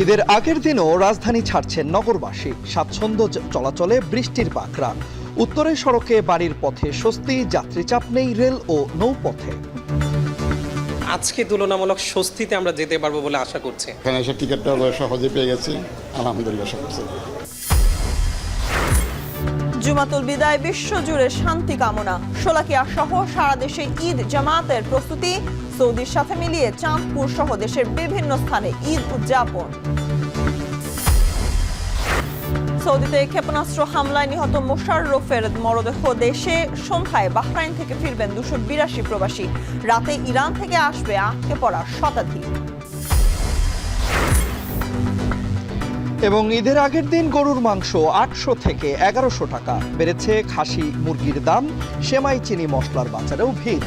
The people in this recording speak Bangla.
ঈদের আগের দিনও রাজধানী ছাড়ছেন নগরবাসী, স্বাচ্ছন্দ্য চলাচলে বৃষ্টির বাঁকড়া। উত্তরের সড়কে বাড়ির পথে স্বস্তি, যাত্রী চাপ নেই রেল ও নৌপথে। আজকে তুলনামূলক স্বস্তিতে আমরা যেতে পারবো বলে আশা করছি। এখানে এসে টিকিটটা সহজে পেয়ে গেছি, আলহামদুলিল্লাহ সবকিছু। জুমাতুল বিদায় বিশ্বজুড়ে শান্তি কামনা। শোলাকিয়া সহ সারা দেশে ঈদ জামাতের প্রস্তুতি। সৌদির সাথে মিলিয়ে চাঁদপুর সহ দেশের বিভিন্ন স্থানে ঈদ উদযাপন। সৌদিতে ক্ষেপণাস্ত্র হামলায় নিহত মোশাররফের মরদেহ দেশে। সন্ধ্যায় বাহরাইন থেকে ফিরবেন 282 প্রবাসী। রাতে ইরান থেকে আসবে আটকে পড়া শতাধিক। এবং ঈদের আগের দিন গরুর মাংস 800 থেকে 1100 টাকা বেড়েছে। খাসি মুরগির দাম, সেমাই চিনি মশলার বাজারেও ভিড়।